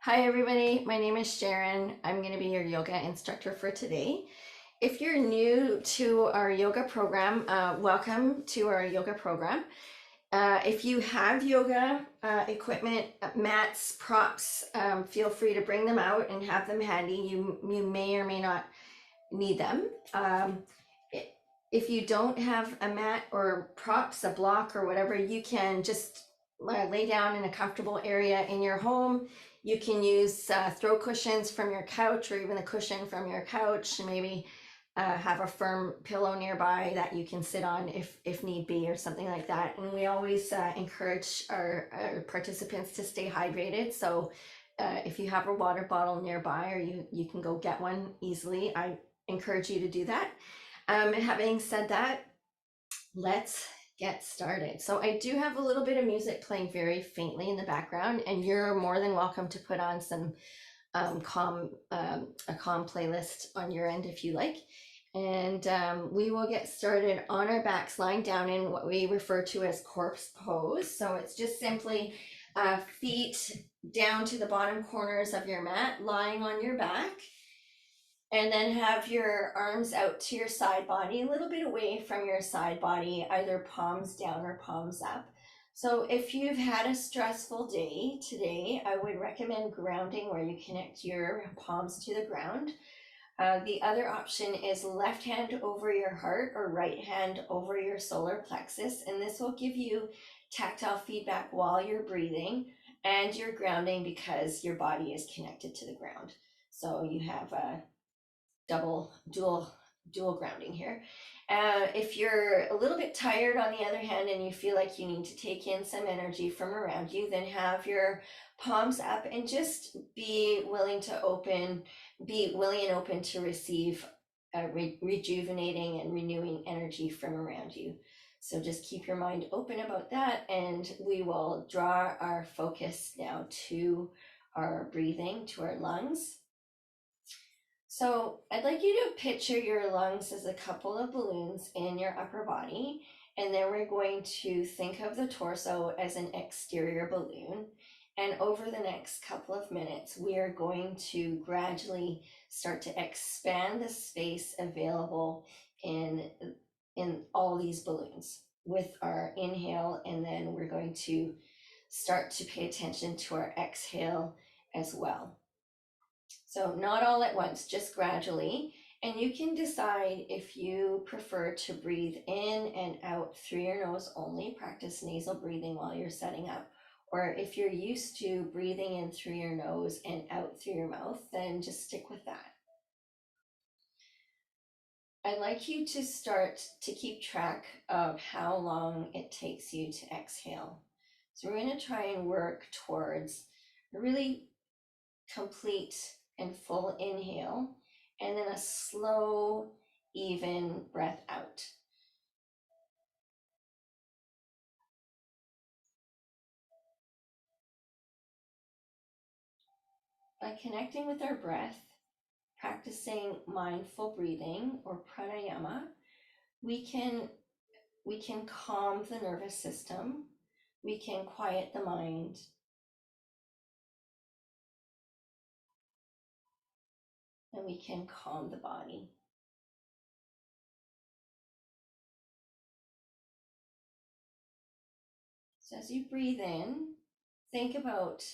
Hi everybody, my name is Sharon. I'm going to be your yoga instructor for today. If you're new to our yoga program, welcome to our yoga program. If you have yoga equipment, mats, props, feel free to bring them out and have them handy. You may or may not need them. If you don't have a mat or props, a block or whatever, you can just lay down in a comfortable area in your home. You can use throw cushions from your couch or even the cushion from your couch. Maybe have a firm pillow nearby that you can sit on if need be or something like that. And we always encourage our participants to stay hydrated. So if you have a water bottle nearby or you can go get one easily, I encourage you to do that. Having said that, let's get started. So I do have a little bit of music playing very faintly in the background, and you're more than welcome to put on some a calm playlist on your end if you like. And we will get started on our backs, lying down in what we refer to as corpse pose. So it's just simply feet down to the bottom corners of your mat, lying on your back. And then have your arms out to your side body, a little bit away from your side body, either palms down or palms up. So if you've had a stressful day today, I would recommend grounding where you connect your palms to the ground. The other option is left hand over your heart or right hand over your solar plexus. And this will give you tactile feedback while you're breathing, and you're grounding because your body is connected to the ground. So you have a dual grounding here. If you're a little bit tired, on the other hand, and you feel like you need to take in some energy from around you, then have your palms up and just be willing and open to receive rejuvenating and renewing energy from around you. So just keep your mind open about that, and we will draw our focus now to our breathing, to our lungs. So I'd like you to picture your lungs as a couple of balloons in your upper body, and then we're going to think of the torso as an exterior balloon. And over the next couple of minutes, we are going to gradually start to expand the space available in all these balloons with our inhale, and then we're going to start to pay attention to our exhale as well. So not all at once, just gradually. And you can decide if you prefer to breathe in and out through your nose only, practice nasal breathing while you're setting up. Or if you're used to breathing in through your nose and out through your mouth, then just stick with that. I'd like you to start to keep track of how long it takes you to exhale. So we're going to try and work towards a really complete and full inhale, and then a slow, even breath out. By connecting with our breath, practicing mindful breathing or pranayama, we can calm the nervous system, we can quiet the mind, and we can calm the body. So as you breathe in, think about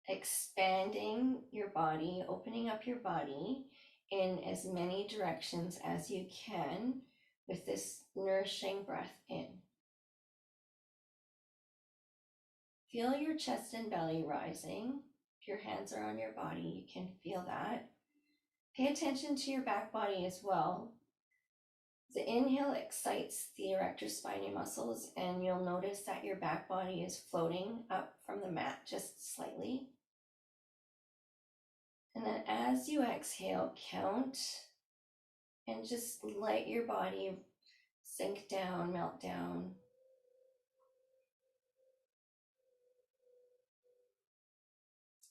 expanding your body, opening up your body in as many directions as you can with this nourishing breath in. Feel your chest and belly rising. If your hands are on your body, you can feel that. Pay attention to your back body as well. The inhale excites the erector spinae muscles, and you'll notice that your back body is floating up from the mat just slightly. And then as you exhale, count and just let your body sink down, melt down.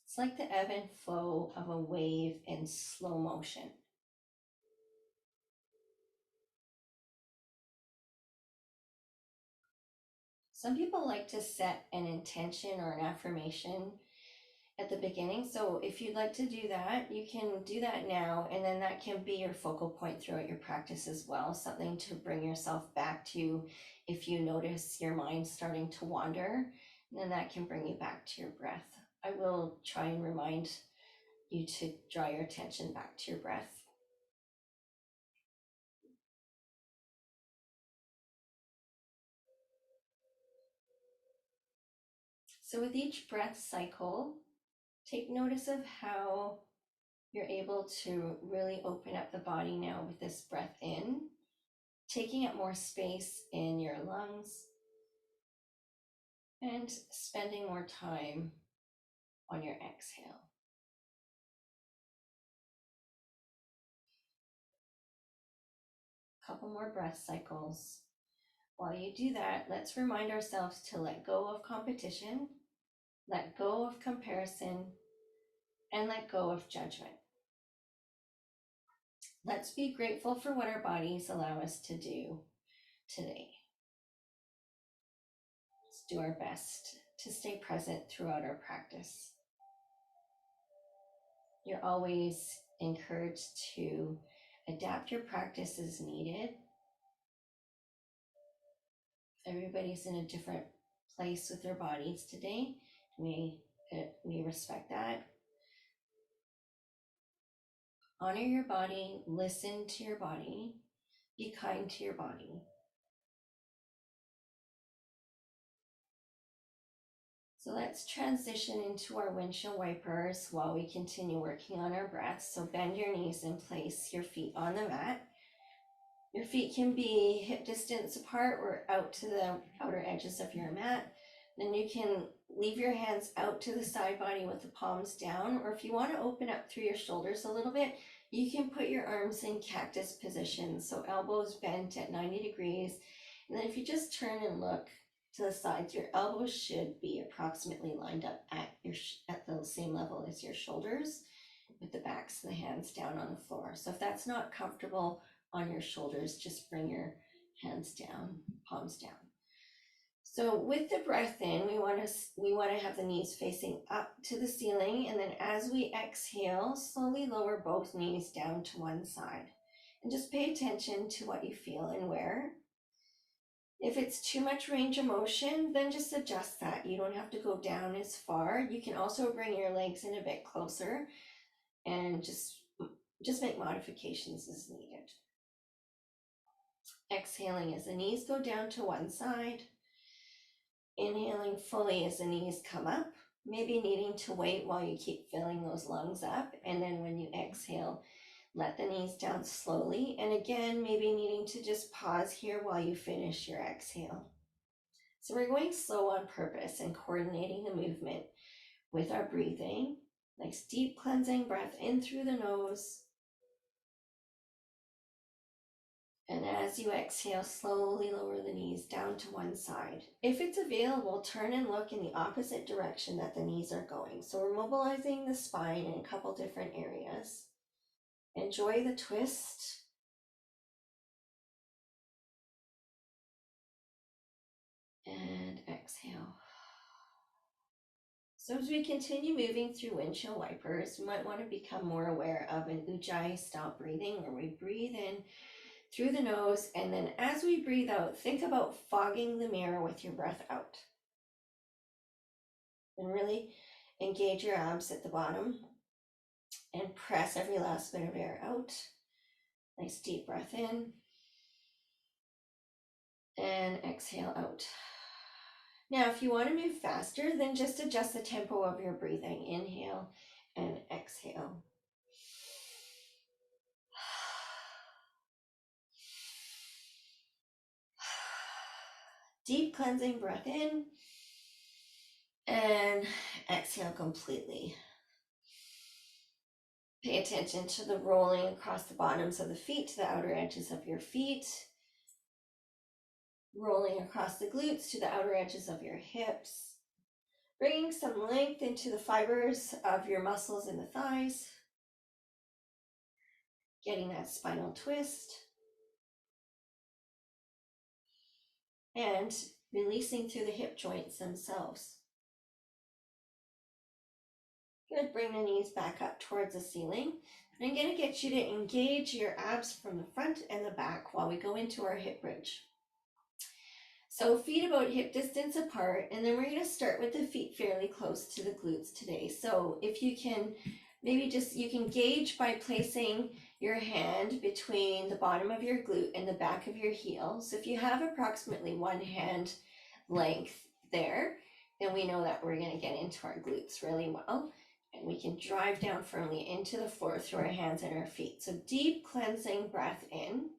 It's like the ebb and flow of a wave in slow motion. Some people like to set an intention or an affirmation at the beginning. So if you'd like to do that, you can do that now, and then that can be your focal point throughout your practice as well, something to bring yourself back to if you notice your mind starting to wander, then that can bring you back to your breath. I will try and remind you to draw your attention back to your breath. So with each breath cycle, take notice of how you're able to really open up the body now with this breath in, taking up more space in your lungs and spending more time on your exhale. A couple more breath cycles. While you do that, let's remind ourselves to let go of competition, let go of comparison, and let go of judgment. Let's be grateful for what our bodies allow us to do today. Let's do our best to stay present throughout our practice. You're always encouraged to adapt your practice as needed. Everybody's in a different place with their bodies today. We respect that. Honor your body, listen to your body, be kind to your body. So let's transition into our windshield wipers while we continue working on our breaths. So bend your knees and place your feet on the mat. Your feet can be hip distance apart or out to the outer edges of your mat. Then you can leave your hands out to the side body with the palms down, or if you want to open up through your shoulders a little bit, you can put your arms in cactus position, so elbows bent at 90 degrees. And then if you just turn and look to the sides, your elbows should be approximately lined up at the same level as your shoulders, with the backs of the hands down on the floor. So if that's not comfortable on your shoulders, just bring your hands down, palms down. So with the breath in, we want to have the knees facing up to the ceiling, and then as we exhale, slowly lower both knees down to one side. And just pay attention to what you feel and where. If it's too much range of motion, then just adjust that. You don't have to go down as far. You can also bring your legs in a bit closer and just make modifications as needed. Exhaling as the knees go down to one side. Inhaling fully as the knees come up, maybe needing to wait while you keep filling those lungs up. And then when you exhale, let the knees down slowly. And again, maybe needing to just pause here while you finish your exhale. So we're going slow on purpose and coordinating the movement with our breathing. Nice deep cleansing breath in through the nose. And as you exhale, slowly lower the knees down to one side. If it's available, turn and look in the opposite direction that the knees are going. So we're mobilizing the spine in a couple different areas. Enjoy the twist. And exhale. So as we continue moving through windshield wipers, we might want to become more aware of an ujjayi style breathing, where we breathe in through the nose, and then as we breathe out, think about fogging the mirror with your breath out. And really engage your abs at the bottom and press every last bit of air out. Nice deep breath in and exhale out. Now, if you want to move faster, then just adjust the tempo of your breathing. Inhale and exhale. Deep cleansing breath in and exhale completely. Pay attention to the rolling across the bottoms of the feet to the outer edges of your feet. Rolling across the glutes to the outer edges of your hips. Bringing some length into the fibers of your muscles in the thighs. Getting that spinal twist. And releasing through the hip joints themselves. Good, bring the knees back up towards the ceiling. And I'm going to get you to engage your abs from the front and the back while we go into our hip bridge. So feet about hip distance apart, and then we're going to start with the feet fairly close to the glutes today. So if you can, maybe just, you can gauge by placing your hand between the bottom of your glute and the back of your heel. So if you have approximately one hand length there, then we know that we're going to get into our glutes really well. And we can drive down firmly into the floor through our hands and our feet. So deep cleansing breath in.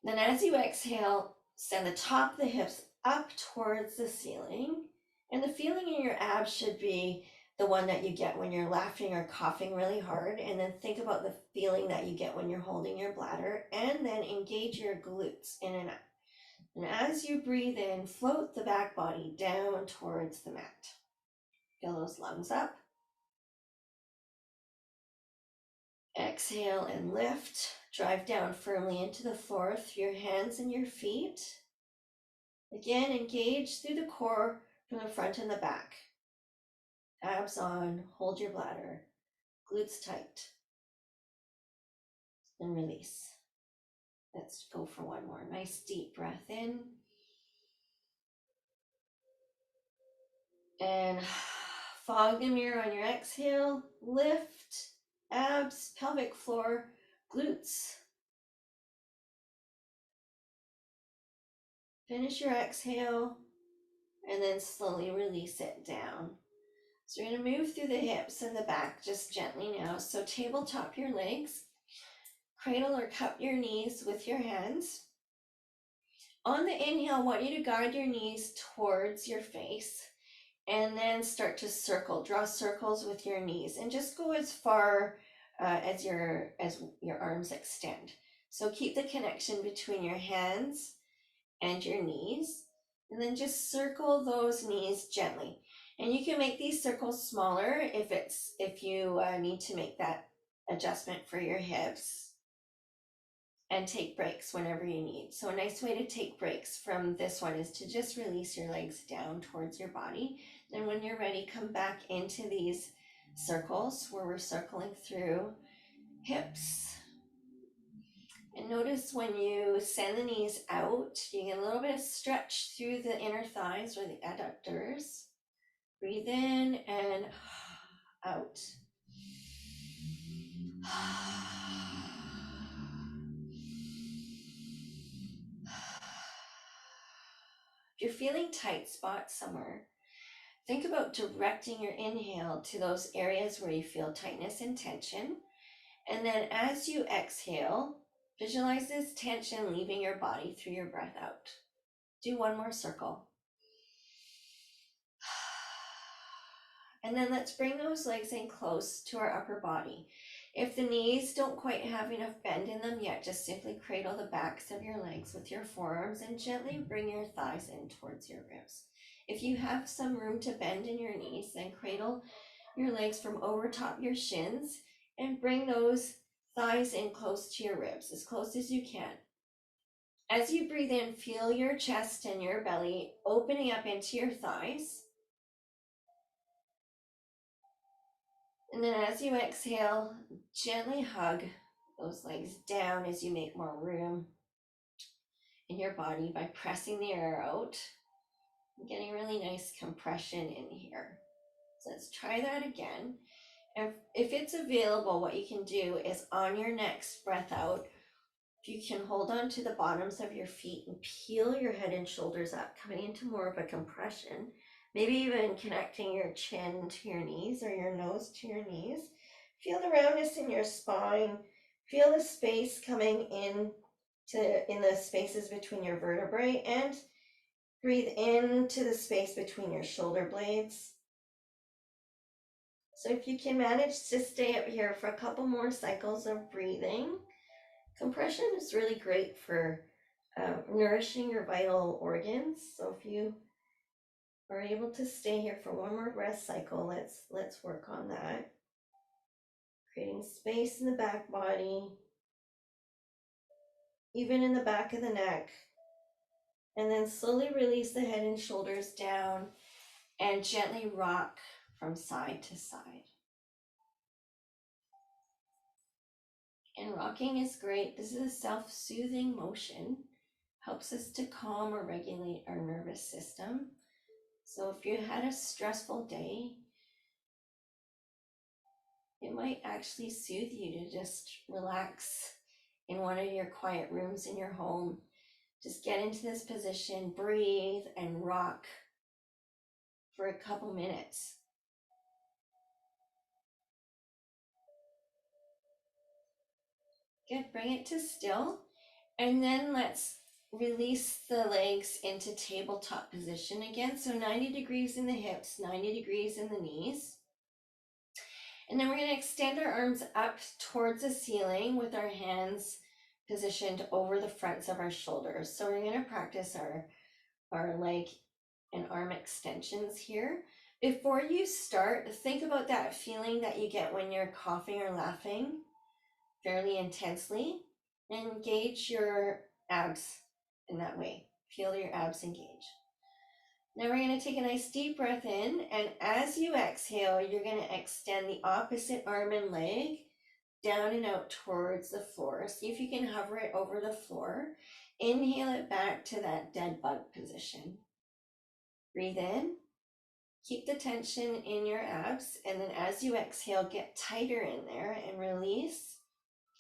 Then as you exhale, send the top of the hips up towards the ceiling. And the feeling in your abs should be the one that you get when you're laughing or coughing really hard. And then think about the feeling that you get when you're holding your bladder. And then engage your glutes in and out. And as you breathe in, float the back body down towards the mat. Fill those lungs up. Exhale and lift. Drive down firmly into the floor through your hands and your feet. Again, engage through the core from the front and the back. Abs on, hold your bladder, glutes tight. And release. Let's go for one more. Nice deep breath in. And fog the mirror on your exhale. Lift, abs, pelvic floor, glutes. Finish your exhale and then slowly release it down. So you're going to move through the hips and the back just gently now. So tabletop your legs, cradle or cup your knees with your hands. On the inhale, I want you to guide your knees towards your face and then start to circle. Draw circles with your knees and just go as far as your arms extend. So keep the connection between your hands and your knees, and then just circle those knees gently. And you can make these circles smaller if you need to make that adjustment for your hips, and take breaks whenever you need. So a nice way to take breaks from this one is to just release your legs down towards your body. Then when you're ready, come back into these circles where we're circling through hips. And notice when you send the knees out, you get a little bit of stretch through the inner thighs or the adductors. Breathe in and out. If you're feeling tight spots somewhere, think about directing your inhale to those areas where you feel tightness and tension. And then as you exhale, visualize this tension leaving your body through your breath out. Do one more circle. And then let's bring those legs in close to our upper body. If the knees don't quite have enough bend in them yet, just simply cradle the backs of your legs with your forearms and gently bring your thighs in towards your ribs. If you have some room to bend in your knees, then cradle your legs from over top your shins and bring those thighs in close to your ribs, as close as you can. As you breathe in, feel your chest and your belly opening up into your thighs. And then as you exhale, gently hug those legs down as you make more room in your body by pressing the air out and getting really nice compression in here. So let's try that again. If it's available, what you can do is on your next breath out, if you can hold on to the bottoms of your feet and peel your head and shoulders up, coming into more of a compression. Maybe even connecting your chin to your knees or your nose to your knees. Feel the roundness in your spine. Feel the space coming in the spaces between your vertebrae, and breathe into the space between your shoulder blades. So if you can manage to stay up here for a couple more cycles of breathing, compression is really great for nourishing your vital organs. So if you are able to stay here for one more breath cycle, let's work on that. Creating space in the back body, even in the back of the neck. And then slowly release the head and shoulders down and gently rock from side to side. And rocking is great. This is a self-soothing motion. Helps us to calm or regulate our nervous system. So if you had a stressful day, it might actually soothe you to just relax in one of your quiet rooms in your home. Just get into this position, breathe, and rock for a couple minutes. Good, bring it to still. And then let's release the legs into tabletop position again. So 90 degrees in the hips, 90 degrees in the knees. And then we're going to extend our arms up towards the ceiling with our hands positioned over the fronts of our shoulders. So we're going to practice our leg and arm extensions here. Before you start, think about that feeling that you get when you're coughing or laughing fairly intensely, and engage your abs in that way. Feel your abs engage. Now we're going to take a nice deep breath in, and as you exhale, you're going to extend the opposite arm and leg down and out towards the floor. See if you can hover it over the floor. Inhale it back to that dead bug position. Breathe in, keep the tension in your abs, and then as you exhale, get tighter in there and release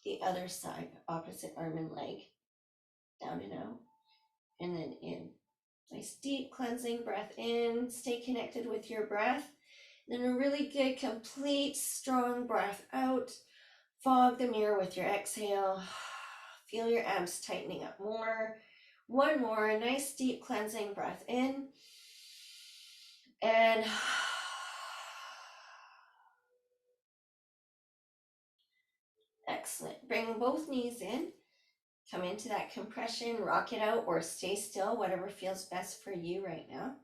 the other side, opposite arm and leg, down and out, and then in. Nice deep cleansing breath in, stay connected with your breath. Then a really good, complete, strong breath out. Fog the mirror with your exhale. Feel your abs tightening up more. One more, a nice deep cleansing breath in. And excellent. Bring both knees in. Come into that compression, rock it out, or stay still, whatever feels best for you right now.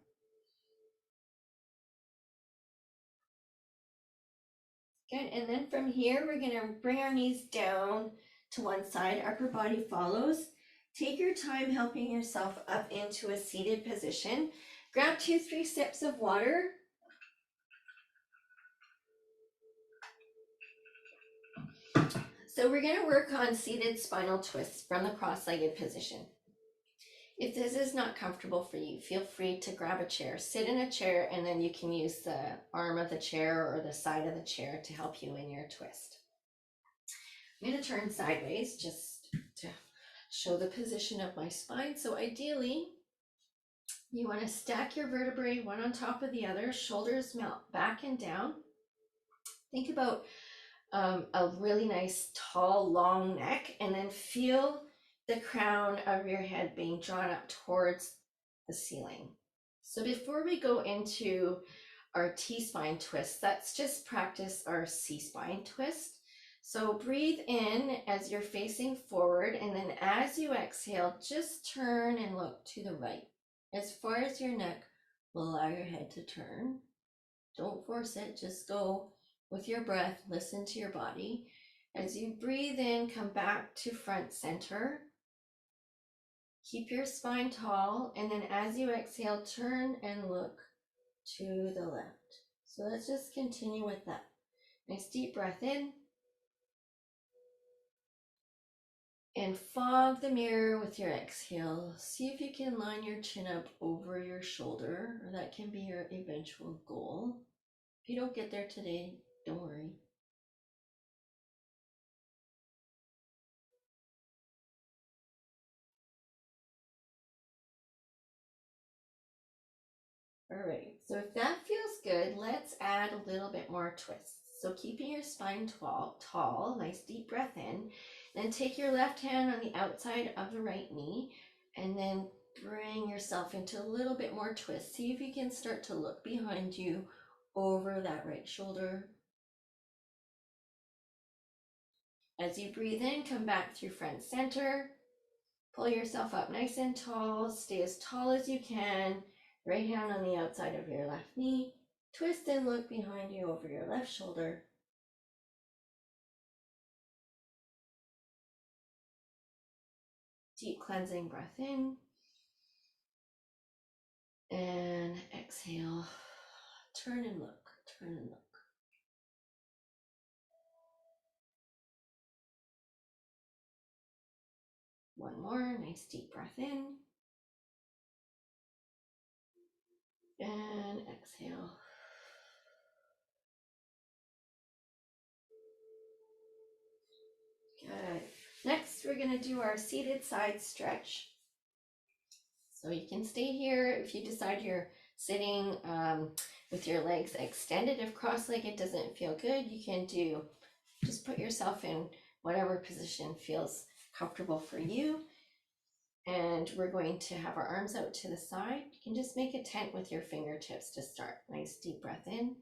Good, and then from here, we're gonna bring our knees down to one side, upper body follows. Take your time helping yourself up into a seated position. Grab 2-3 sips of water. So we're gonna work on seated spinal twists from the cross-legged position. If this is not comfortable for you, feel free to grab a chair, sit in a chair, and then you can use the arm of the chair or the side of the chair to help you in your twist. I'm going to turn sideways just to show the position of my spine. So ideally, you want to stack your vertebrae one on top of the other, shoulders melt back and down. Think about a really nice, tall, long neck, and then feel the crown of your head being drawn up towards the ceiling. So before we go into our T-spine twist, let's just practice our C-spine twist. So breathe in as you're facing forward, and then as you exhale, just turn and look to the right. As far as your neck will allow your head to turn. Don't force it, just go with your breath, listen to your body. As you breathe in, come back to front center. Keep your spine tall, and then as you exhale, turn and look to the left. So let's just continue with that. Nice deep breath in. And fog the mirror with your exhale. See if you can line your chin up over your shoulder, or that can be your eventual goal. If you don't get there today, don't worry. All right, so if that feels good, let's add a little bit more twists. So keeping your spine tall, nice deep breath in. Then take your left hand on the outside of the right knee, and then bring yourself into a little bit more twist. See if you can start to look behind you over that right shoulder. As you breathe in, come back through front center. Pull yourself up nice and tall. Stay as tall as you can. Right hand on the outside of your left knee. Twist and look behind you over your left shoulder. Deep cleansing breath in. And exhale. Turn and look, Turn and look. One more, nice deep breath in. And exhale. Good. Next, we're going to do our seated side stretch. So you can stay here if you decide you're sitting with your legs extended. If cross-legged doesn't feel good, you can just put yourself in whatever position feels comfortable for you. And we're going to have our arms out to the side. You can just make a tent with your fingertips to start. Nice deep breath in.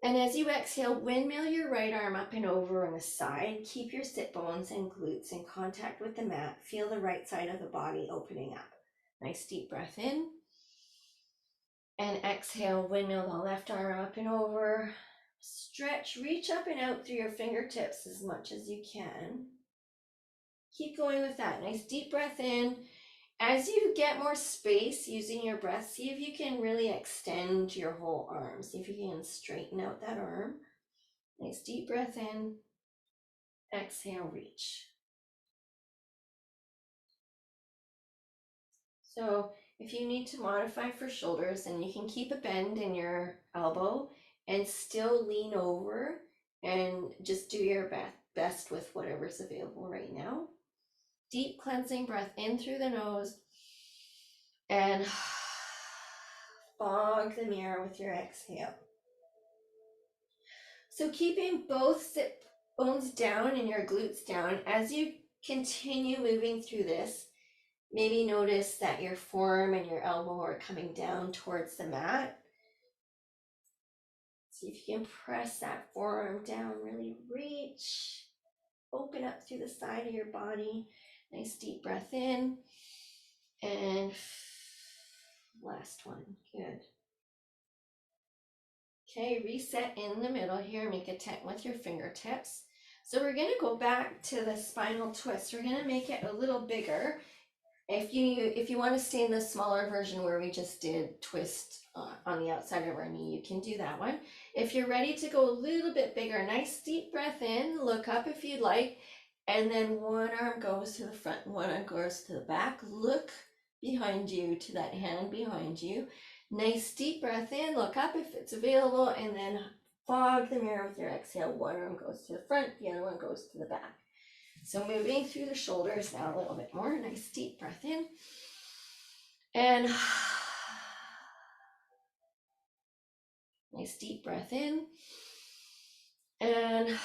And as you exhale, windmill your right arm up and over on the side. Keep your sit bones and glutes in contact with the mat. Feel the right side of the body opening up. Nice deep breath in. And exhale, windmill the left arm up and over. Stretch, reach up and out through your fingertips as much as you can. Keep going with that. Nice deep breath in. As you get more space using your breath, see if you can really extend your whole arm. See if you can straighten out that arm. Nice deep breath in. Exhale, reach. So if you need to modify for shoulders, then you can keep a bend in your elbow and still lean over and just do your best with whatever's available right now. Deep cleansing breath in through the nose and fog the mirror with your exhale. So keeping both sit bones down and your glutes down as you continue moving through this. Maybe notice that your forearm and your elbow are coming down towards the mat. See if you can press that forearm down, really reach, open up through the side of your body. Nice deep breath in. And last one, good. Okay, reset in the middle here, make a tent with your fingertips. So we're gonna go back to the spinal twist. We're gonna make it a little bigger. If you want to stay in the smaller version where we just did twist on the outside of our knee, you can do that one. If you're ready to go a little bit bigger, nice deep breath in, look up if you'd like, and then one arm goes to the front, one arm goes to the back. Look behind you to that hand behind you. Nice deep breath in, look up if it's available, and then fog the mirror with your exhale. One arm goes to the front, the other one goes to the back. So moving through the shoulders now a little bit more. Nice deep breath in. And nice deep breath in. And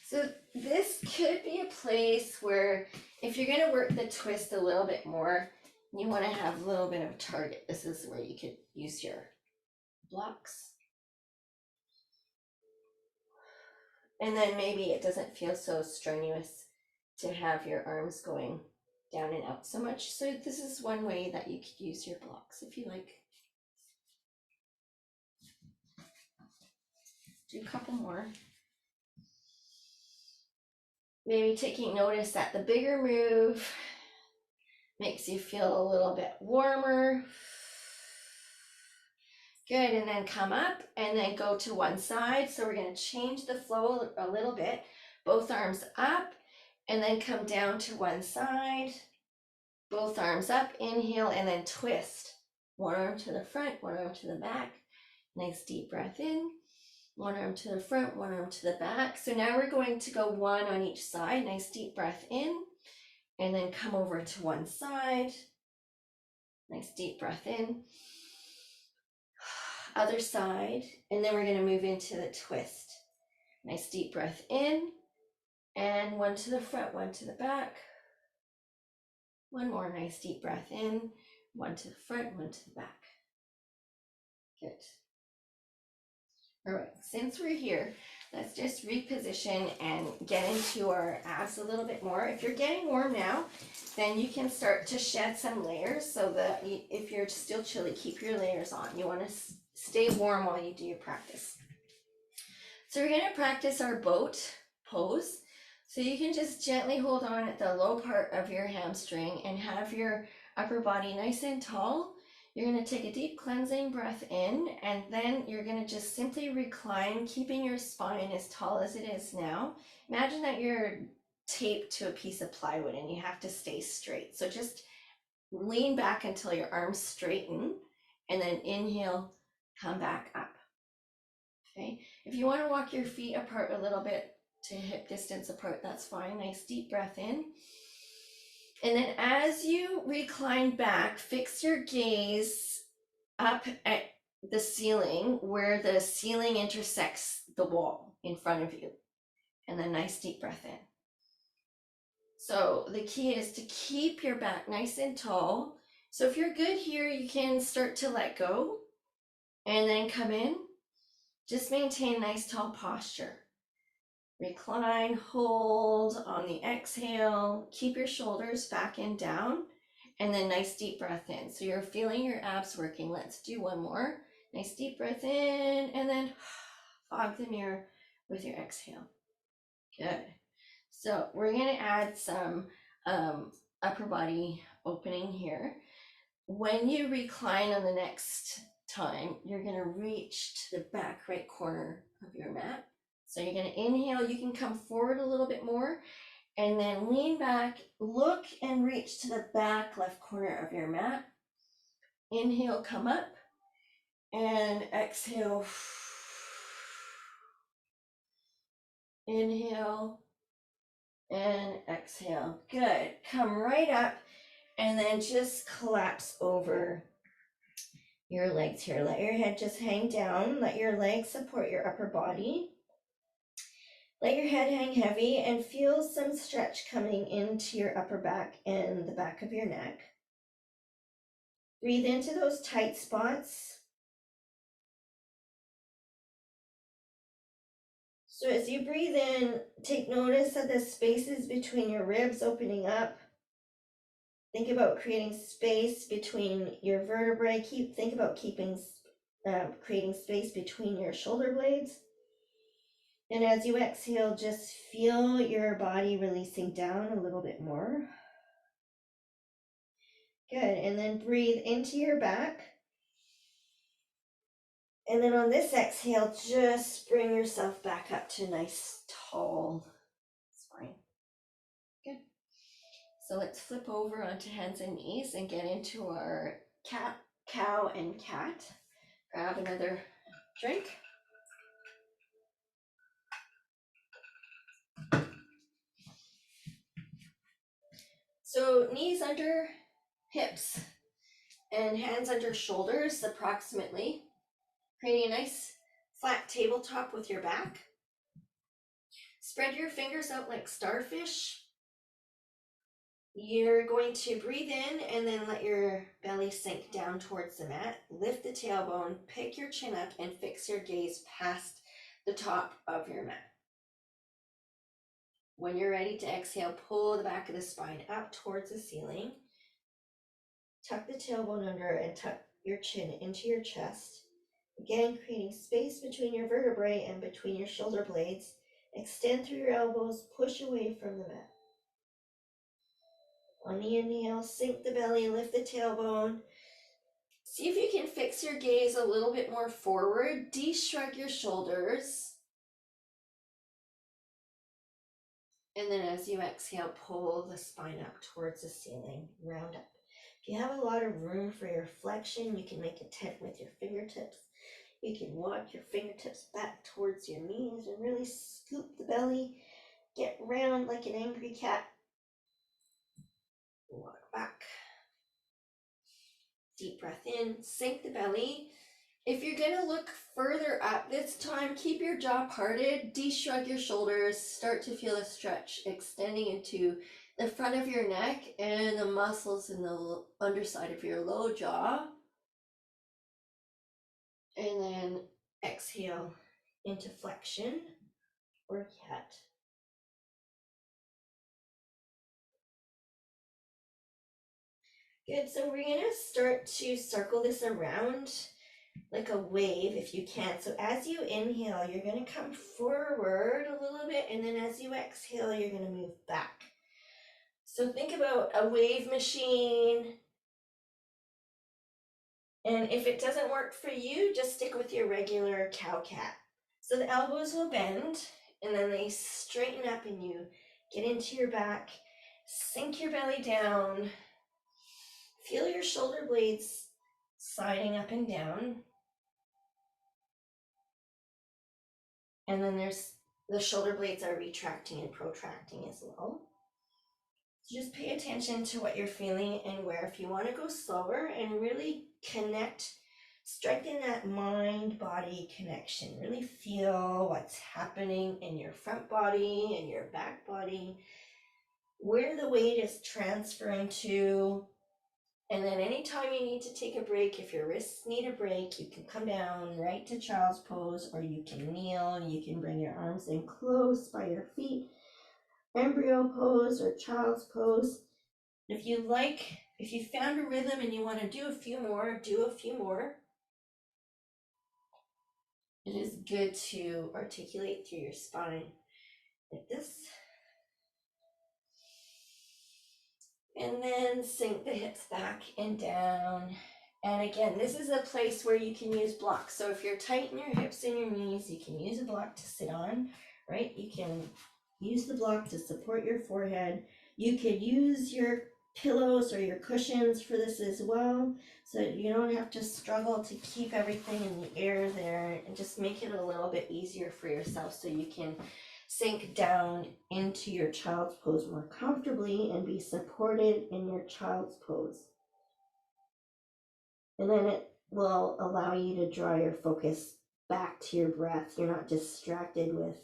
so this could be a place where if you're going to work the twist a little bit more, you want to have a little bit of a target. This is where you could use your blocks. And then maybe it doesn't feel so strenuous to have your arms going down and out so much. So this is one way that you could use your blocks if you like. Do a couple more. Maybe taking notice that the bigger move makes you feel a little bit warmer. Good, and then come up and then go to one side. So we're going to change the flow a little bit. Both arms up and then come down to one side. Both arms up, inhale, and then twist. One arm to the front, one arm to the back. Nice deep breath in. One arm to the front, one arm to the back. So now we're going to go one on each side. Nice deep breath in. And then come over to one side. Nice deep breath in. Other side. And then we're going to move into the twist. Nice deep breath in. And one to the front, one to the back. One more nice deep breath in. One to the front, one to the back. Good. All right, since we're here, let's just reposition and get into our abs a little bit more. If you're getting warm now, then you can start to shed some layers so that if you're still chilly, keep your layers on. You want to stay warm while you do your practice. So we're going to practice our boat pose. So you can just gently hold on at the low part of your hamstring and have your upper body nice and tall. You're going to take a deep cleansing breath in, and then you're going to just simply recline, keeping your spine as tall as it is now. Imagine that you're taped to a piece of plywood and you have to stay straight. So just lean back until your arms straighten, and then inhale, come back up. Okay. If you want to walk your feet apart a little bit to hip distance apart, that's fine. Nice deep breath in. And then as you recline back, fix your gaze up at the ceiling where the ceiling intersects the wall in front of you. And then nice deep breath in. So the key is to keep your back nice and tall. So if you're good here, you can start to let go and then come in. Just maintain a nice tall posture. Recline, hold on the exhale, keep your shoulders back and down, and then nice deep breath in. So you're feeling your abs working. Let's do one more. Nice deep breath in, and then fog the mirror with your exhale. Good. So we're going to add some upper body opening here. When you recline on the next time, you're going to reach to the back right corner of your mat. So you're going to inhale, you can come forward a little bit more, and then lean back, look and reach to the back left corner of your mat. Inhale, come up, and exhale. Inhale and exhale. Good. Come right up, and then just collapse over your legs here. Let your head just hang down. Let your legs support your upper body. Let your head hang heavy and feel some stretch coming into your upper back and the back of your neck. Breathe into those tight spots. So as you breathe in, take notice of the spaces between your ribs opening up. Think about creating space between your vertebrae. Think about creating space between your shoulder blades. And as you exhale, just feel your body releasing down a little bit more. Good. And then breathe into your back. And then on this exhale, just bring yourself back up to a nice, tall spine. Good. So let's flip over onto hands and knees and get into our cat, cow, and cat. Grab another drink. So knees under hips and hands under shoulders approximately, creating a nice flat tabletop with your back. Spread your fingers out like starfish. You're going to breathe in and then let your belly sink down towards the mat. Lift the tailbone, pick your chin up, and fix your gaze past the top of your mat. When you're ready to exhale, pull the back of the spine up towards the ceiling. Tuck the tailbone under and tuck your chin into your chest. Again, creating space between your vertebrae and between your shoulder blades. Extend through your elbows, push away from the mat. On the inhale, sink the belly, lift the tailbone. See if you can fix your gaze a little bit more forward. De-shrug your shoulders. And then as you exhale, pull the spine up towards the ceiling, round up. If you have a lot of room for your flexion, you can make a tent with your fingertips. You can walk your fingertips back towards your knees and really scoop the belly. Get round like an angry cat. Walk back. Deep breath in, sink the belly. If you're going to look further up this time, keep your jaw parted, de-shrug your shoulders, start to feel a stretch extending into the front of your neck and the muscles in the underside of your low jaw. And then exhale into flexion or cat. Good, so we're going to start to circle this around like a wave if you can. So as you inhale, you're going to come forward a little bit, and then as you exhale, you're going to move back. So think about a wave machine And if it doesn't work for you, just stick with your regular cow-cat. So the elbows will bend and then they straighten up and you get into your back, sink your belly down, feel your shoulder blades sliding up and down. And then the shoulder blades are retracting and protracting as well. So just pay attention to what you're feeling and where. If you want to go slower and really connect, strengthen that mind-body connection. Really feel what's happening in your front body and your back body, where the weight is transferring to. And then anytime you need to take a break, if your wrists need a break, you can come down right to child's pose, or you can kneel. You can bring your arms in close by your feet, embryo pose or child's pose. If you found a rhythm and you want to do a few more, do a few more. It is good to articulate through your spine like this. And then sink the hips back and down. And again, this is a place where you can use blocks. So if you're tight in your hips and your knees, you can use a block to sit on, right? You can use the block to support your forehead. You could use your pillows or your cushions for this as well, so you don't have to struggle to keep everything in the air there, and just make it a little bit easier for yourself so you can sink down into your child's pose more comfortably and be supported in your child's pose. And then it will allow you to draw your focus back to your breath. You're not distracted with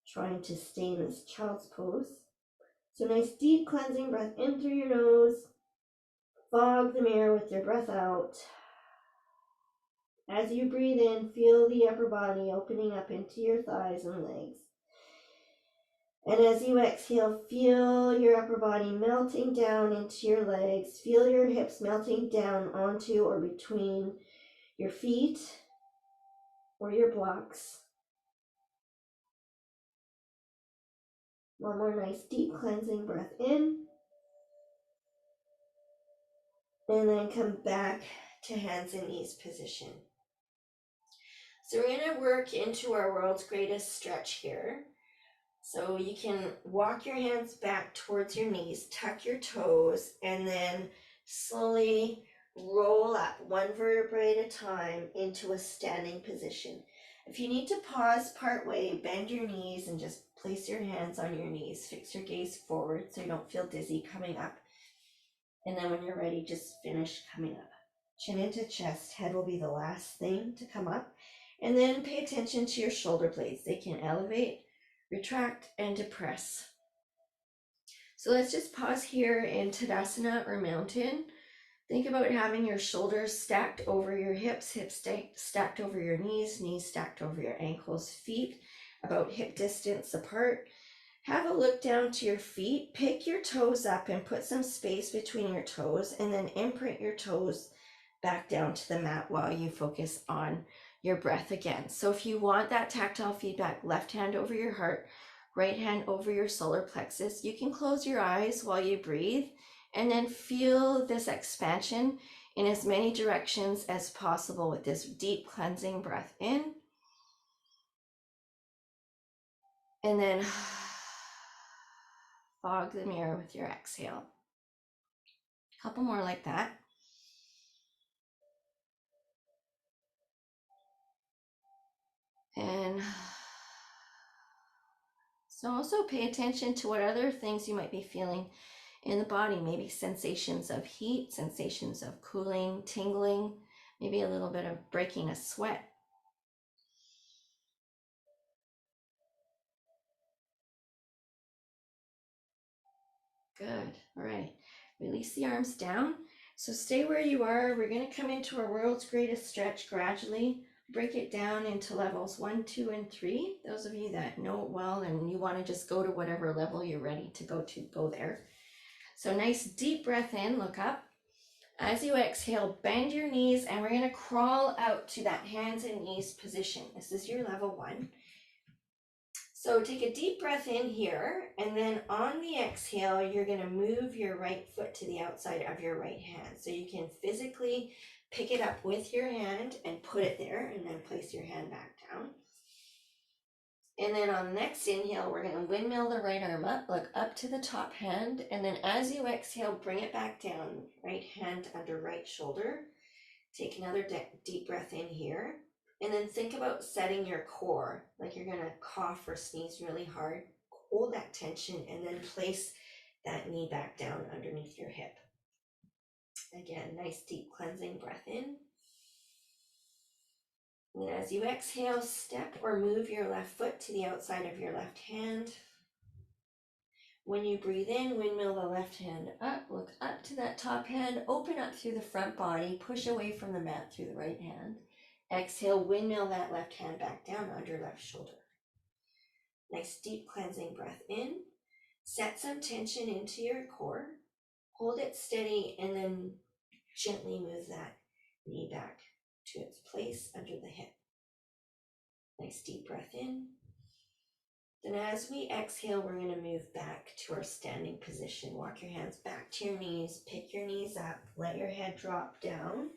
trying to stay in this child's pose. So nice deep cleansing breath in through your nose. Fog the mirror with your breath out. As you breathe in, feel the upper body opening up into your thighs and legs. And as you exhale, feel your upper body melting down into your legs. Feel your hips melting down onto or between your feet or your blocks. One more nice deep cleansing breath in. And then come back to hands and knees position. So we're going to work into our world's greatest stretch here. So you can walk your hands back towards your knees, tuck your toes, and then slowly roll up one vertebrae at a time into a standing position. If you need to pause partway, bend your knees and just place your hands on your knees. Fix your gaze forward so you don't feel dizzy coming up. And then when you're ready, just finish coming up. Chin into chest, head will be the last thing to come up. And then pay attention to your shoulder blades. They can elevate, retract, and depress. So let's just pause here in Tadasana or mountain. Think about having your shoulders stacked over your hips, stacked over your knees, knees stacked over your ankles, feet about hip distance apart. Have a look down to your feet, pick your toes up and put some space between your toes, and then imprint your toes back down to the mat while you focus on your breath again. So if you want that tactile feedback, left hand over your heart, right hand over your solar plexus, you can close your eyes while you breathe and then feel this expansion in as many directions as possible with this deep cleansing breath in. And then fog the mirror with your exhale. A couple more like that. And so also pay attention to what other things you might be feeling in the body. Maybe sensations of heat, sensations of cooling, tingling, maybe a little bit of breaking a sweat. Good. All right. Release the arms down. So stay where you are. We're going to come into our world's greatest stretch gradually. Break it down into levels 1, 2, and 3. Those of you that know it well and you want to just go to whatever level you're ready to, go there. So nice deep breath in, look up. As you exhale, bend your knees and we're going to crawl out to that hands and knees position. This is your level 1. So take a deep breath in here, and then on the exhale, you're going to move your right foot to the outside of your right hand. So you can physically pick it up with your hand and put it there, and then place your hand back down. And then on the next inhale, we're going to windmill the right arm up, look up to the top hand. And then as you exhale, bring it back down, right hand under right shoulder. Take another deep breath in here. And then think about setting your core, like you're going to cough or sneeze really hard. Hold that tension and then place that knee back down underneath your hip. Again, nice deep cleansing breath in. And as you exhale, step or move your left foot to the outside of your left hand. When you breathe in, windmill the left hand up, look up to that top hand, open up through the front body, push away from the mat through the right hand. Exhale, windmill that left hand back down under left shoulder. Nice deep cleansing breath in. Set some tension into your core. Hold it steady and then gently move that knee back to its place under the hip. Nice deep breath in. Then as we exhale, we're going to move back to our standing position. Walk your hands back to your knees, pick your knees up, let your head drop down,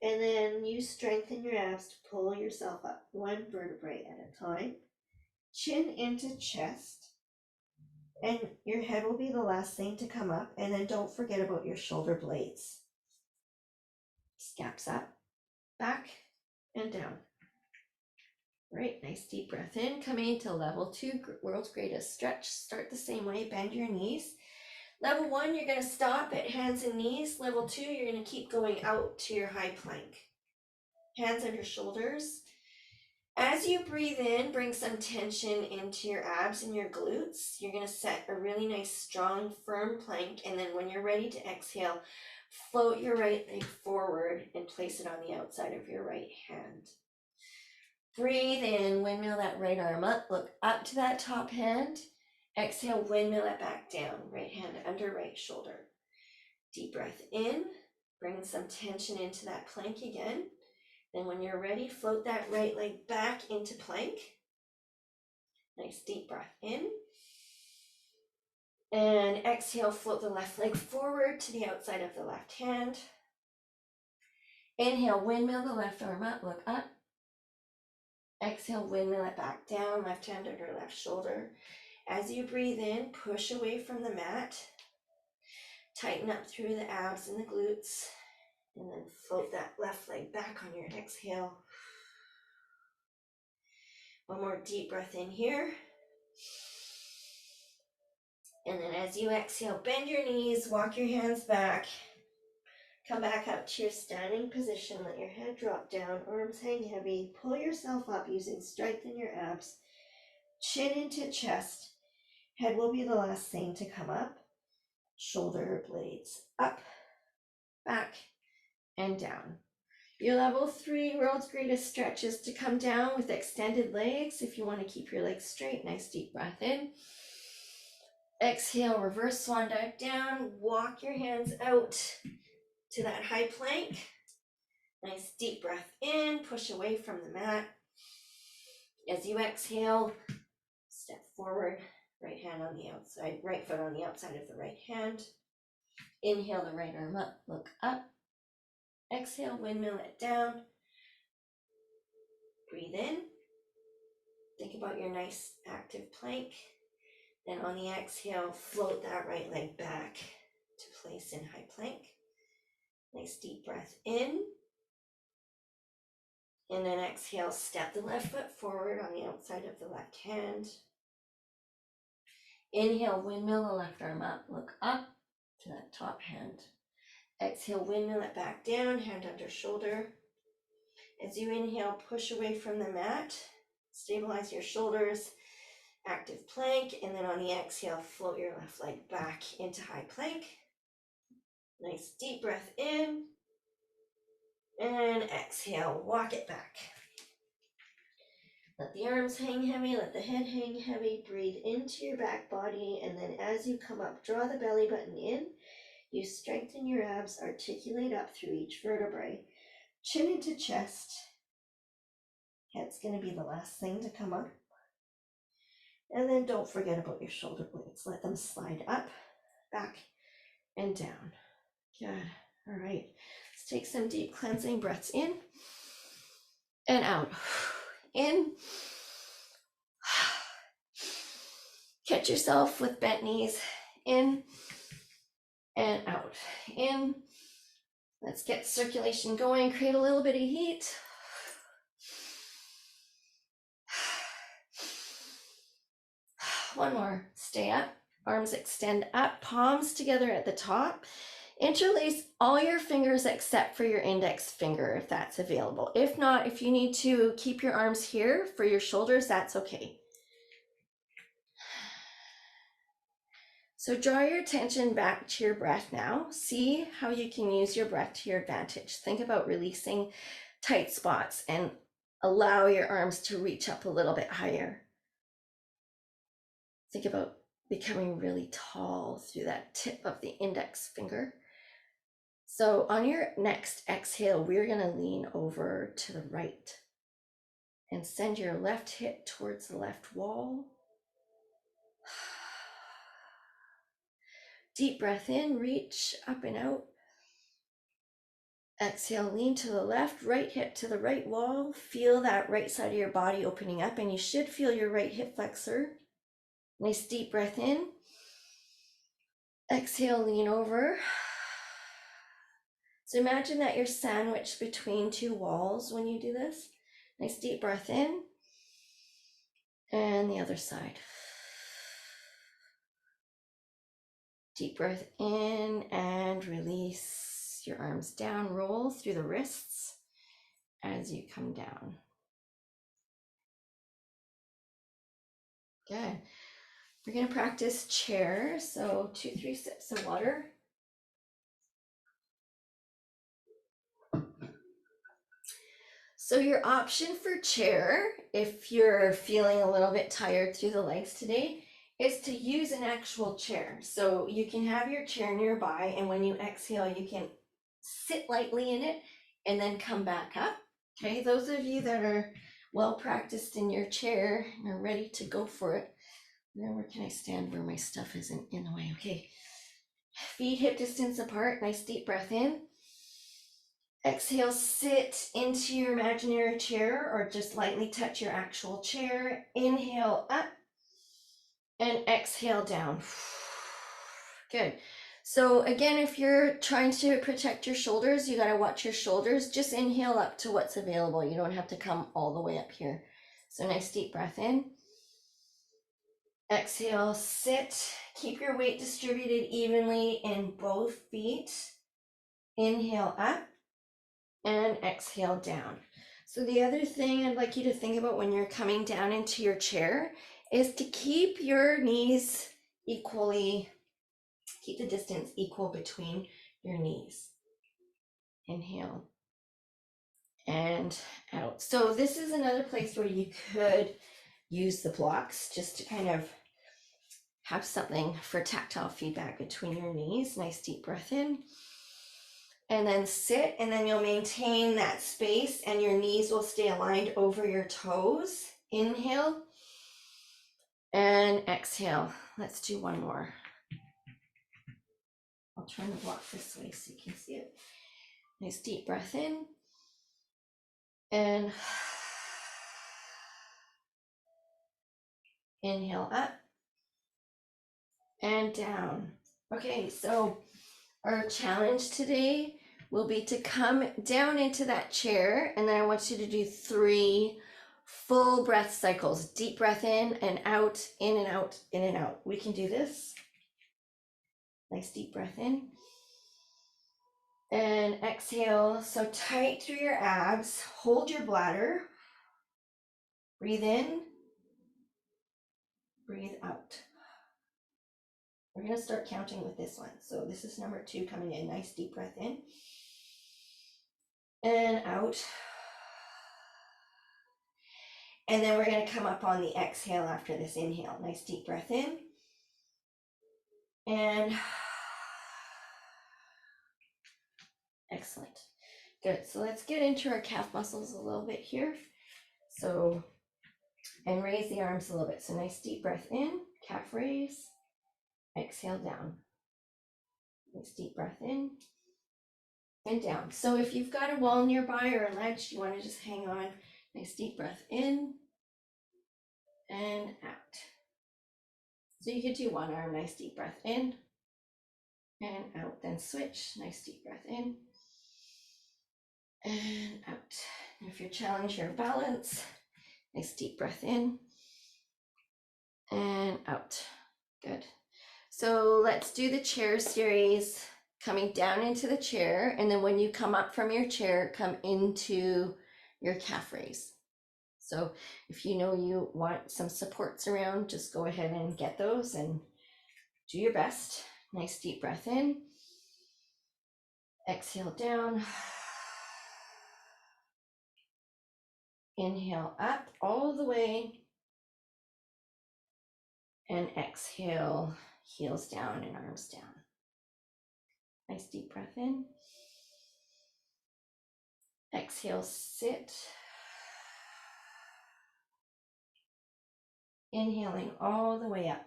and then you strengthen your abs to pull yourself up one vertebrae at a time. Chin into chest, and your head will be the last thing to come up, and then don't forget about your shoulder blades. Scaps up, back, and down. Right, nice deep breath in, coming into level 2, world's greatest stretch. Start the same way, bend your knees. Level 1, you're going to stop at hands and knees. Level 2, you're going to keep going out to your high plank. Hands under shoulders. As you breathe in, bring some tension into your abs and your glutes. You're going to set a really nice, strong, firm plank. And then when you're ready to exhale, float your right leg forward and place it on the outside of your right hand. Breathe in, windmill that right arm up, look up to that top hand. Exhale, windmill it back down, right hand under right shoulder. Deep breath in, bring some tension into that plank again. Then when you're ready, float that right leg back into plank. Nice deep breath in. And exhale, float the left leg forward to the outside of the left hand. Inhale, windmill the left arm up, look up. Exhale, windmill it back down, left hand under left shoulder. As you breathe in, push away from the mat. Tighten up through the abs and the glutes. And then float that left leg back on your exhale. One more deep breath in here. And then as you exhale, bend your knees, walk your hands back. Come back up to your standing position. Let your head drop down, arms hang heavy. Pull yourself up using strength in your abs. Chin into chest. Head will be the last thing to come up. Shoulder blades up, back, and down. Your level 3 world's greatest stretch is to come down with extended legs. If you want to keep your legs straight, nice deep breath in. Exhale, reverse swan dive down. Walk your hands out to that high plank. Nice deep breath in, push away from the mat. As you exhale, step forward, right hand on the outside, right foot on the outside of the right hand. Inhale the right arm up, look up. Exhale, windmill it down. Breathe in. Think about your nice active plank. Then on the exhale, float that right leg back to place in high plank. Nice deep breath in. And then exhale, step the left foot forward on the outside of the left hand. Inhale, windmill the left arm up, look up to that top hand. Exhale, windmill it back down, hand under shoulder. As you inhale, push away from the mat, stabilize your shoulders, active plank, and then on the exhale, float your left leg back into high plank. Nice deep breath in, and exhale, walk it back. Let the arms hang heavy, let the head hang heavy, breathe into your back body, and then as you come up, draw the belly button in. You strengthen your abs, articulate up through each vertebrae. Chin into chest. Head's going to be the last thing to come up. And then don't forget about your shoulder blades. Let them slide up, back, and down. Good. All right. Let's take some deep cleansing breaths in and out. In. Catch yourself with bent knees. In and out. In. Let's get circulation going. Create a little bit of heat. One more. Stay up. Arms extend up. Palms together at the top. Interlace all your fingers except for your index finger if that's available. If not, if you need to keep your arms here for your shoulders, that's okay. So draw your attention back to your breath now. See how you can use your breath to your advantage. Think about releasing tight spots and allow your arms to reach up a little bit higher. Think about becoming really tall through that tip of the index finger. So on your next exhale, we're going to lean over to the right and send your left hip towards the left wall. Deep breath in, reach up and out. Exhale, lean to the left, right hip to the right wall. Feel that right side of your body opening up, and you should feel your right hip flexor. Nice deep breath in. Exhale, lean over. So imagine that you're sandwiched between two walls when you do this. Nice deep breath in. And the other side. Deep breath in and release your arms down. Roll through the wrists as you come down. Good. We're going to practice chair. So 2-3 sips of water. So your option for chair, if you're feeling a little bit tired through the legs today, is to use an actual chair. So you can have your chair nearby, and when you exhale, you can sit lightly in it and then come back up. Okay, those of you that are well practiced in your chair and are ready to go for it, now where can I stand where my stuff isn't in the way? Okay, feet hip distance apart, nice deep breath in. Exhale, sit into your imaginary chair or just lightly touch your actual chair. Inhale up and exhale down. Good. So again, if you're trying to protect your shoulders, you got to watch your shoulders. Just inhale up to what's available. You don't have to come all the way up here. So nice deep breath in. Exhale, sit. Keep your weight distributed evenly in both feet. Inhale up. And exhale down. So the other thing I'd like you to think about when you're coming down into your chair is to keep your knees equally, keep the distance equal between your knees. Inhale and out. So this is another place where you could use the blocks just to kind of have something for tactile feedback between your knees. Nice deep breath in. And then sit, and then you'll maintain that space and your knees will stay aligned over your toes. Inhale and exhale. Let's do one more. I'll turn the block this way so you can see it. Nice deep breath in. And inhale up and down. Okay, so our challenge today will be to come down into that chair, and then I want you to do 3 full breath cycles. Deep breath in and out, in and out, in and out. We can do this. Nice deep breath in. And exhale, so tight through your abs. Hold your bladder. Breathe in. Breathe out. We're going to start counting with this one. So this is number 2 coming in. Nice deep breath in. And out. And then we're going to come up on the exhale after this inhale. Nice deep breath in. And excellent. Good. So let's get into our calf muscles a little bit here. So And raise the arms a little bit. So nice deep breath in, calf raise, exhale down. Nice deep breath in and down. So if you've got a wall nearby or a ledge, you want to just hang on. Nice deep breath in and out. So you could do one arm, nice deep breath in and out, then switch, nice deep breath in and out. And if you're challenging your balance, nice deep breath in and out. Good. So let's do the chair series, coming down into the chair, and then when you come up from your chair, come into your calf raise. So if you know you want some supports around, just go ahead and get those and do your best. Nice deep breath in, exhale down, inhale up all the way, and exhale, heels down and arms down. Nice deep breath in, exhale, sit. Inhaling all the way up,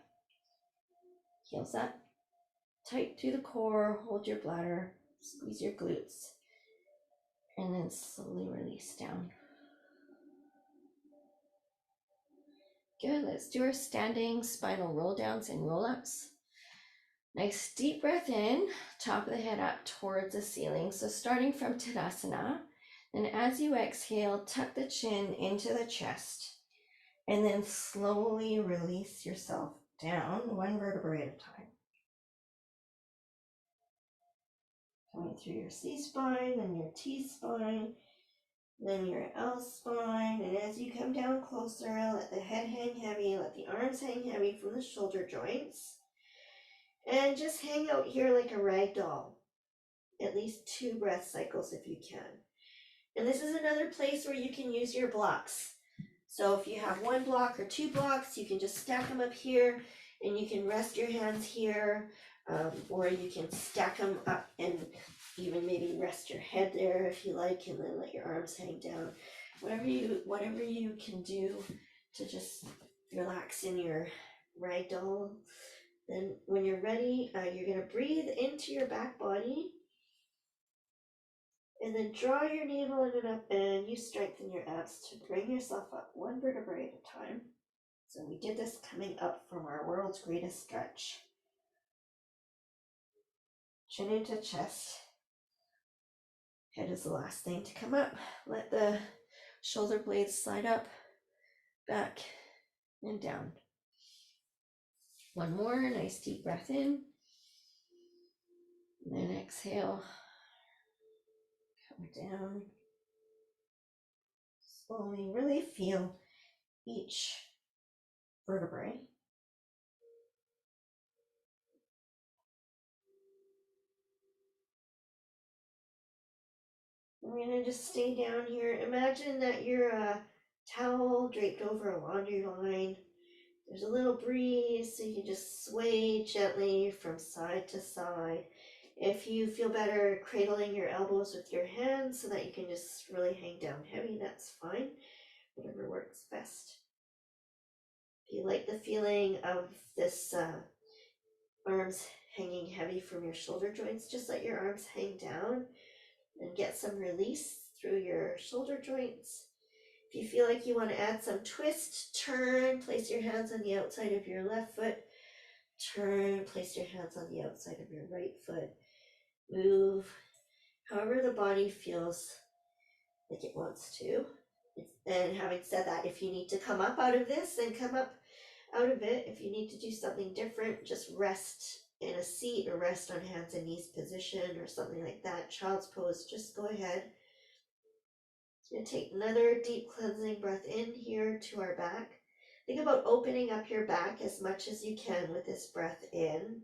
heels up, tight through the core, hold your bladder, squeeze your glutes, and then slowly release down. Good, let's do our standing spinal roll downs and roll ups. Nice deep breath in, top of the head up towards the ceiling. So starting from Tadasana, and as you exhale, tuck the chin into the chest, and then slowly release yourself down, one vertebrae at a time. Coming through your C-spine, then your T-spine, then your L-spine, and as you come down closer, let the head hang heavy, let the arms hang heavy from the shoulder joints, and just hang out here like a rag doll, at least 2 breath cycles if you can. And this is another place where you can use your blocks. So if you have 1 block or 2 blocks, you can just stack them up here, and you can rest your hands here, or you can stack them up and even maybe rest your head there if you like, and then let your arms hang down. Whatever you can do to just relax in your ragdoll. Then when you're ready, you're going to breathe into your back body, and then draw your navel in and up, and you strengthen your abs to bring yourself up 1 vertebrae at a time. So we did this coming up from our world's greatest stretch. Chin into chest. Head is the last thing to come up. Let the shoulder blades slide up, back, and down. 1 more, nice deep breath in. And then exhale. Come down. Slowly, really feel each vertebrae. We're going to just stay down here. Imagine that you're a towel draped over a laundry line. There's a little breeze, so you can just sway gently from side to side. If you feel better cradling your elbows with your hands so that you can just really hang down heavy, that's fine. Whatever works best. If you like the feeling of this arms hanging heavy from your shoulder joints, just let your arms hang down and get some release through your shoulder joints. If you feel like you want to add some twist, turn, place your hands on the outside of your left foot, turn, place your hands on the outside of your right foot, move however the body feels like it wants to. And having said that, if you need to come up out of this, then come up out of it. If you need to do something different, just rest in a seat or rest on hands and knees position or something like that. Child's pose, just go ahead. We're going to take another deep cleansing breath in here to our back. Think about opening up your back as much as you can with this breath in.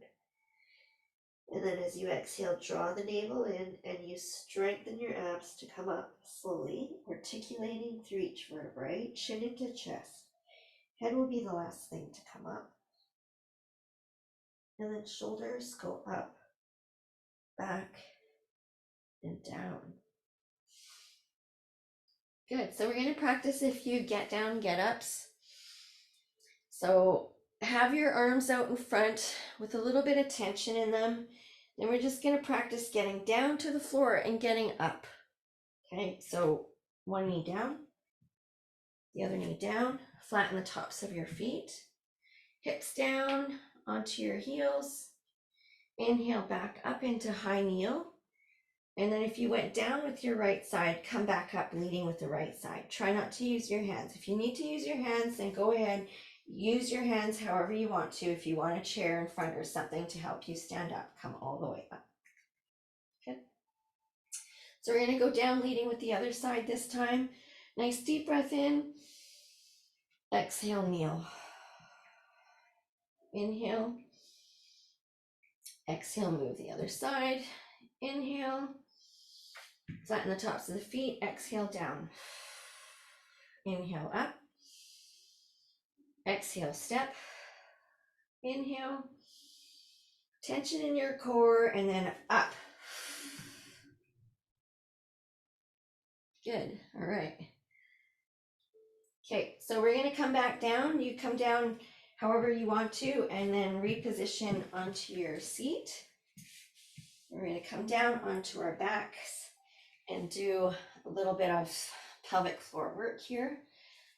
And then as you exhale, draw the navel in and you strengthen your abs to come up slowly, articulating through each vertebrae, chin into chest. Head will be the last thing to come up. And then shoulders go up, back, and down. Good. So we're going to practice a few get down, get ups. So have your arms out in front with a little bit of tension in them. Then we're just going to practice getting down to the floor and getting up. Okay, so one knee down, the other knee down, flatten the tops of your feet, hips down onto your heels. Inhale back up into high kneel. And then if you went down with your right side, come back up leading with the right side. Try not to use your hands. If you need to use your hands, then go ahead. Use your hands however you want to. If you want a chair in front or something to help you stand up, come all the way up. Okay. So we're going to go down leading with the other side this time. Nice deep breath in. Exhale, kneel. Inhale. Exhale, move the other side. Inhale. Flatten the tops of the feet. Exhale, down. Inhale, up. Exhale, step. Inhale. Tension in your core, and then up. Good. All right. Okay, so we're going to come back down. You come down however you want to, and then reposition onto your seat. We're going to come down onto our backs and do a little bit of pelvic floor work here,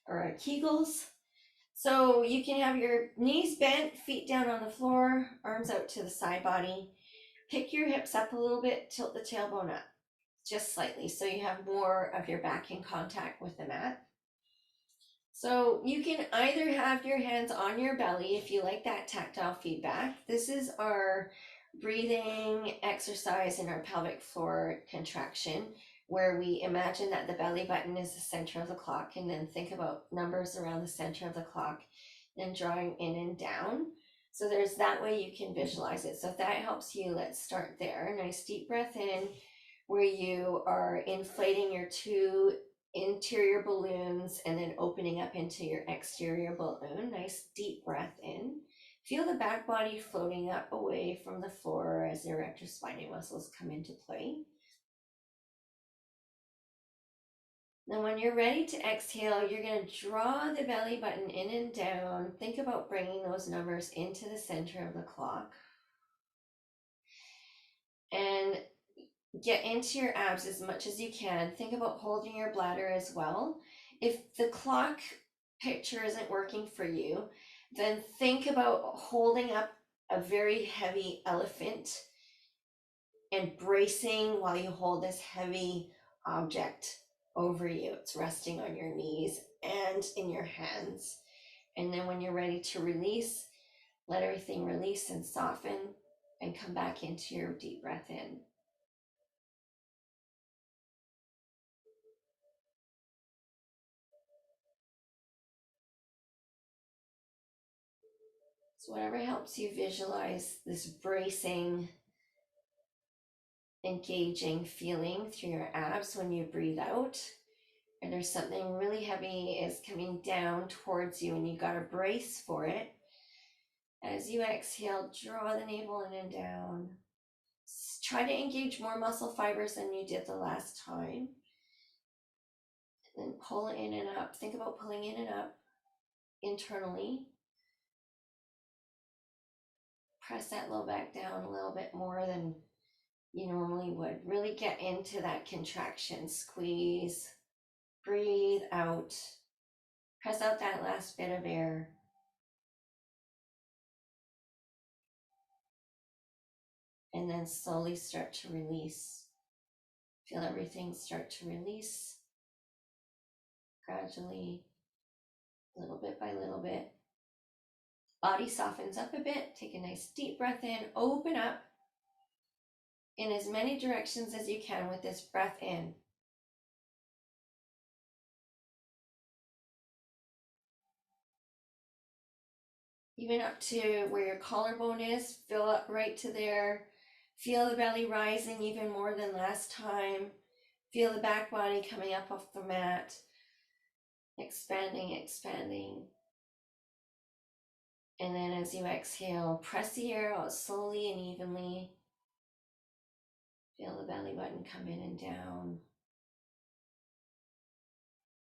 or our Kegels. So you can have your knees bent, feet down on the floor, arms out to the side body. Pick your hips up a little bit, tilt the tailbone up just slightly so you have more of your back in contact with the mat. So you can either have your hands on your belly if you like that tactile feedback. This is our breathing exercise in our pelvic floor contraction, where we imagine that the belly button is the center of the clock, and then think about numbers around the center of the clock, then drawing in and down. So there's that way you can visualize it. So if that helps you, let's start there. Nice deep breath in, where you are inflating your two interior balloons and then opening up into your exterior balloon. Nice deep breath in. Feel the back body floating up away from the floor as the erector spinae muscles come into play. Then when you're ready to exhale, you're going to draw the belly button in and down. Think about bringing those numbers into the center of the clock. And get into your abs as much as you can. Think about holding your bladder as well. If the clock picture isn't working for you, then think about holding up a very heavy elephant and bracing while you hold this heavy object over you. It's resting on your knees and in your hands. And then when you're ready to release, let everything release and soften and come back into your deep breath in. So whatever helps you visualize this bracing, engaging feeling through your abs when you breathe out, and there's something really heavy is coming down towards you and you got to brace for it. As you exhale, draw the navel in and down. Try to engage more muscle fibers than you did the last time. And then pull it in and up. Think about pulling in and up internally. Press that low back down a little bit more than you normally would. Really get into that contraction. Squeeze, breathe out, press out that last bit of air. And then slowly start to release. Feel everything start to release gradually, little bit by little bit. Body softens up a bit. Take a nice deep breath in, open up in as many directions as you can with this breath in. Even up to where your collarbone is, fill up right to there. Feel the belly rising even more than last time. Feel the back body coming up off the mat. Expanding, expanding. And then as you exhale, press the air out slowly and evenly. Feel the belly button come in and down.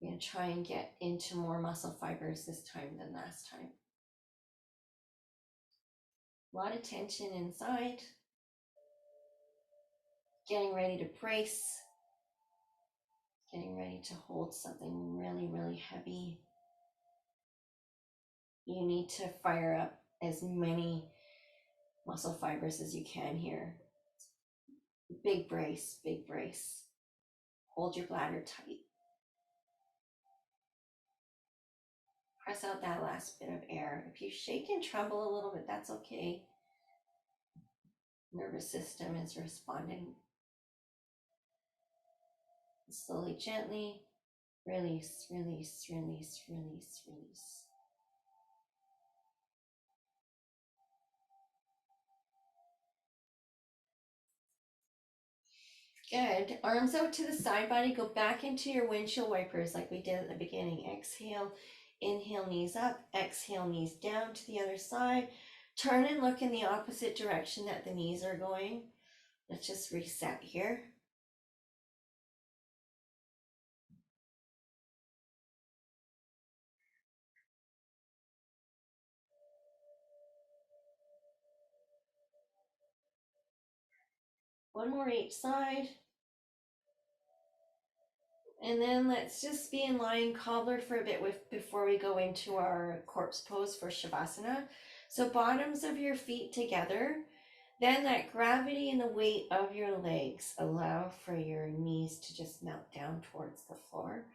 You're going to try and get into more muscle fibers this time than last time. A lot of tension inside. Getting ready to brace. Getting ready to hold something really, really heavy. You need to fire up as many muscle fibers as you can here. Big brace, big brace. Hold your bladder tight. Press out that last bit of air. If you shake and tremble a little bit, that's okay. Nervous system is responding. Slowly, gently, release, release, release, release, release. Good. Arms out to the side body. Go back into your windshield wipers like we did at the beginning. Exhale, inhale, knees up. Exhale, knees down to the other side. Turn and look in the opposite direction that the knees are going. Let's just reset here. One more each side. And then let's just be in lying cobbler for a bit before we go into our corpse pose for Shavasana. So bottoms of your feet together. Then that gravity and the weight of your legs allow for your knees to just melt down towards the floor.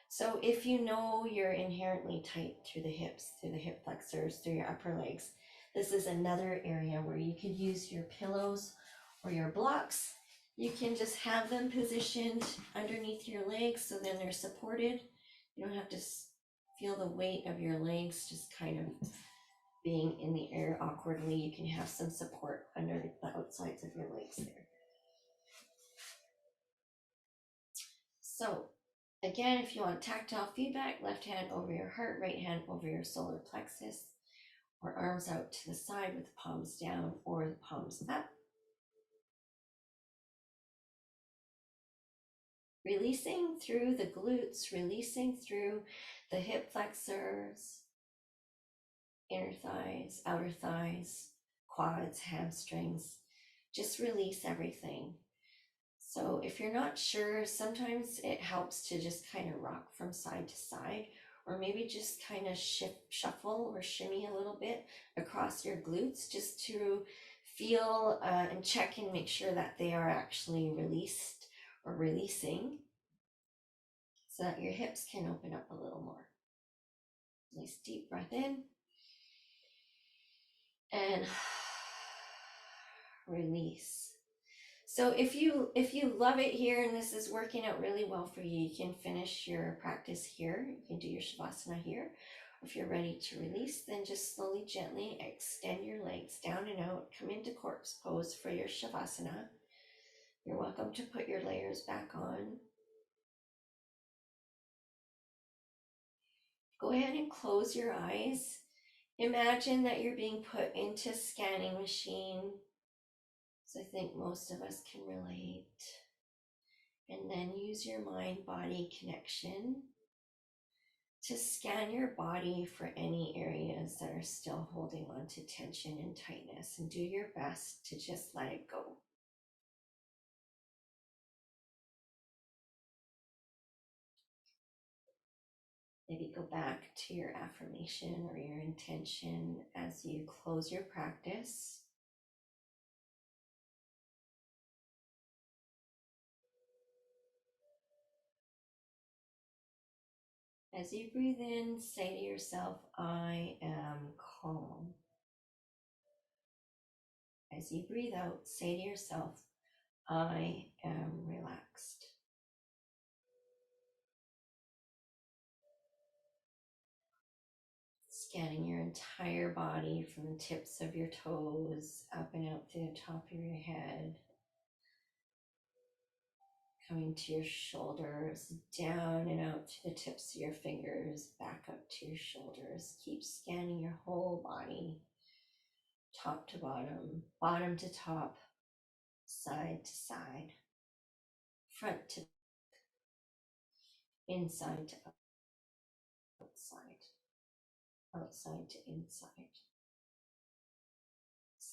So if you know you're inherently tight through the hips, through the hip flexors, through your upper legs, this is another area where you could use your pillows or your blocks. You can just have them positioned underneath your legs so then they're supported. You don't have to feel the weight of your legs just kind of being in the air awkwardly. You can have some support under the outsides of your legs there. So again, if you want tactile feedback, left hand over your heart, right hand over your solar plexus, or arms out to the side with the palms down or the palms up. Releasing through the glutes, releasing through the hip flexors, inner thighs, outer thighs, quads, hamstrings. Just release everything. So if you're not sure, sometimes it helps to just kind of rock from side to side, or maybe just kind of shuffle or shimmy a little bit across your glutes just to feel and check and make sure that they are actually released or releasing so that your hips can open up a little more. Nice deep breath in and release. So if you love it here and this is working out really well for you, you can finish your practice here. You can do your Shavasana here. If you're ready to release, then just slowly, gently extend your legs down and out. Come into corpse pose for your Shavasana. You're welcome to put your layers back on. Go ahead and close your eyes. Imagine that you're being put into a scanning machine. So I think most of us can relate. And then use your mind-body connection to scan your body for any areas that are still holding on to tension and tightness, and do your best to just let it go. Maybe go back to your affirmation or your intention as you close your practice. As you breathe in, say to yourself, I am calm. As you breathe out, say to yourself, I am relaxed. Scanning your entire body from the tips of your toes up and out to the top of your head. Coming to your shoulders, down and out to the tips of your fingers, back up to your shoulders. Keep scanning your whole body, top to bottom, bottom to top, side to side, front to inside to outside, outside to inside.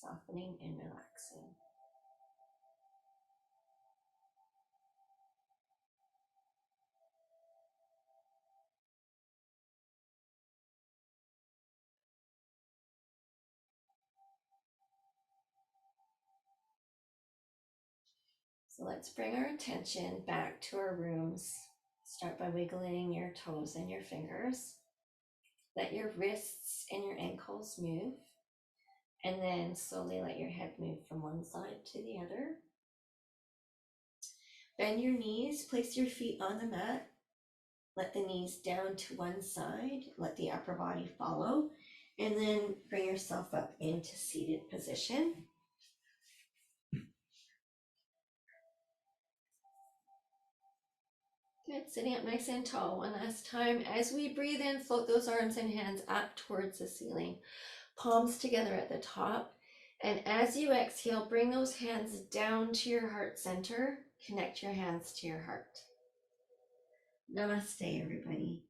softening and relaxing. So let's bring our attention back to our rooms. Start by wiggling your toes and your fingers. Let your wrists and your ankles move. And then slowly let your head move from one side to the other. Bend your knees, place your feet on the mat. Let the knees down to one side, let the upper body follow, and then bring yourself up into seated position. Good, sitting up nice and tall. One last time. As we breathe in, float those arms and hands up towards the ceiling. Palms together at the top. And as you exhale, bring those hands down to your heart center. Connect your hands to your heart. Namaste, everybody.